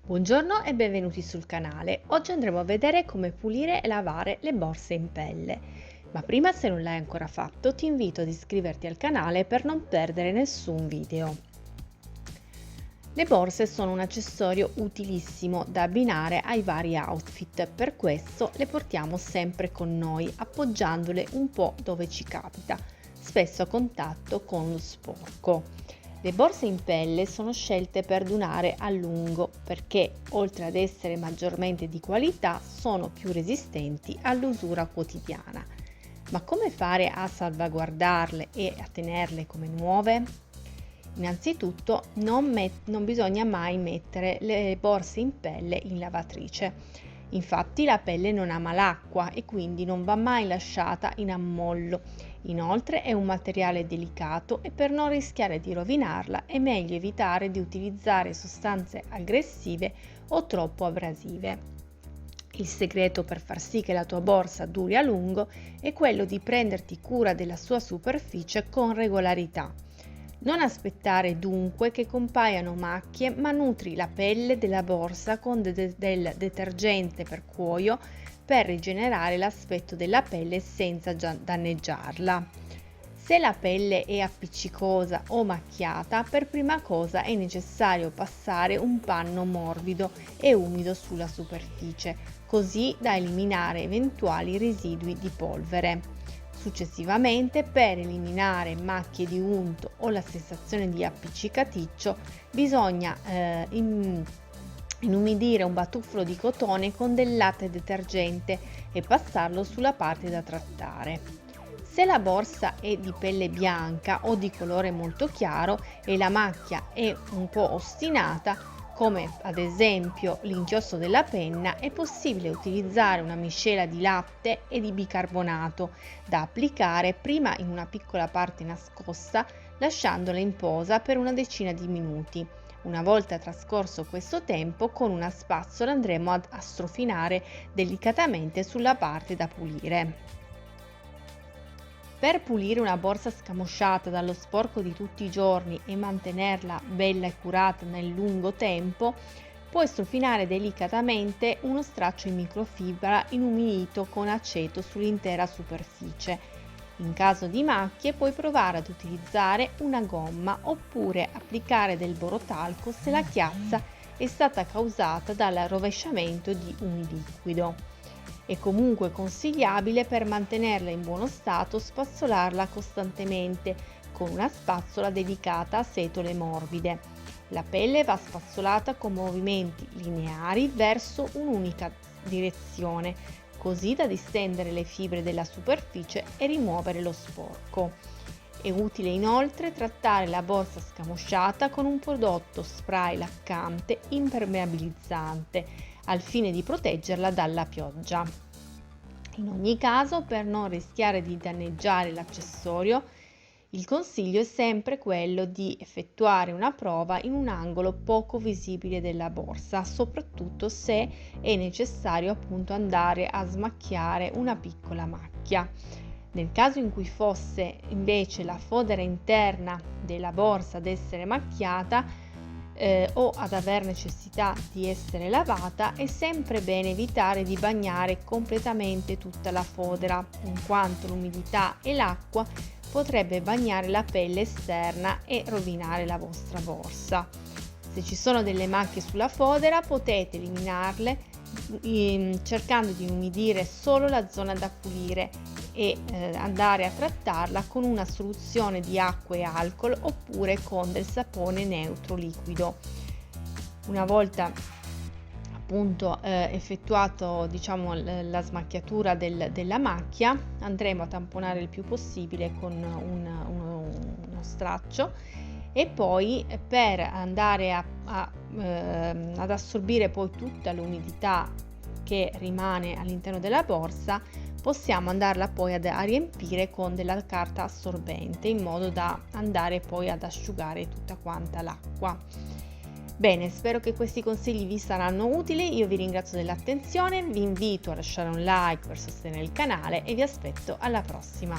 Buongiorno e benvenuti sul canale. Oggi andremo a vedere come pulire e lavare le borse in pelle. Ma prima, se non l'hai ancora fatto, ti invito ad iscriverti al canale per non perdere nessun video. Le borse sono un accessorio utilissimo da abbinare ai vari outfit, per questo le portiamo sempre con noi, appoggiandole un po' dove ci capita, spesso a contatto con lo sporco. Le borse in pelle sono scelte per durare a lungo perché, oltre ad essere maggiormente di qualità, sono più resistenti all'usura quotidiana. Ma come fare a salvaguardarle e a tenerle come nuove? Innanzitutto non bisogna mai mettere le borse in pelle in lavatrice. Infatti la pelle non ama l'acqua e quindi non va mai lasciata in ammollo. Inoltre è un materiale delicato e per non rischiare di rovinarla è meglio evitare di utilizzare sostanze aggressive o troppo abrasive. Il segreto per far sì che la tua borsa duri a lungo è quello di prenderti cura della sua superficie con regolarità. Non aspettare dunque che compaiano macchie, ma nutri la pelle della borsa con del detergente per cuoio per rigenerare l'aspetto della pelle senza danneggiarla. Se la pelle è appiccicosa o macchiata, per prima cosa è necessario passare un panno morbido e umido sulla superficie, così da eliminare eventuali residui di polvere. Successivamente, per eliminare macchie di unto o la sensazione di appiccicaticcio, bisogna inumidire un batuffolo di cotone con del latte detergente e passarlo sulla parte da trattare. Se la borsa è di pelle bianca o di colore molto chiaro e la macchia è un po' ostinata, come ad esempio l'inchiostro della penna, è possibile utilizzare una miscela di latte e di bicarbonato da applicare prima in una piccola parte nascosta, lasciandola in posa per una decina di minuti. Una volta trascorso questo tempo, con una spazzola andremo a strofinare delicatamente sulla parte da pulire. Per pulire una borsa scamosciata dallo sporco di tutti i giorni e mantenerla bella e curata nel lungo tempo, puoi strofinare delicatamente uno straccio in microfibra inumidito con aceto sull'intera superficie. In caso di macchie puoi provare ad utilizzare una gomma oppure applicare del borotalco se la chiazza è stata causata dal rovesciamento di un liquido. È comunque consigliabile, per mantenerla in buono stato, spazzolarla costantemente con una spazzola dedicata a setole morbide. La pelle va spazzolata con movimenti lineari verso un'unica direzione, così da distendere le fibre della superficie e rimuovere lo sporco. È utile inoltre trattare la borsa scamosciata con un prodotto spray laccante impermeabilizzante al fine di proteggerla dalla pioggia. In ogni caso, per non rischiare di danneggiare l'accessorio, il consiglio è sempre quello di effettuare una prova in un angolo poco visibile della borsa, soprattutto se è necessario appunto andare a smacchiare una piccola macchia. Nel caso in cui fosse invece la fodera interna della borsa ad essere macchiata, o ad aver necessità di essere lavata, è sempre bene evitare di bagnare completamente tutta la fodera, in quanto l'umidità e l'acqua potrebbe bagnare la pelle esterna e rovinare la vostra borsa. Se ci sono delle macchie sulla fodera, potete eliminarle cercando di inumidire solo la zona da pulire e andare a trattarla con una soluzione di acqua e alcol oppure con del sapone neutro liquido. Una volta appunto effettuato la smacchiatura della macchia, andremo a tamponare il più possibile con uno straccio e poi, per andare ad assorbire poi tutta l'umidità che rimane all'interno della borsa, possiamo andarla poi a riempire con della carta assorbente, in modo da andare poi ad asciugare tutta quanta l'acqua. Bene, spero che questi consigli vi saranno utili. Io vi ringrazio dell'attenzione, vi invito a lasciare un like per sostenere il canale e vi aspetto alla prossima.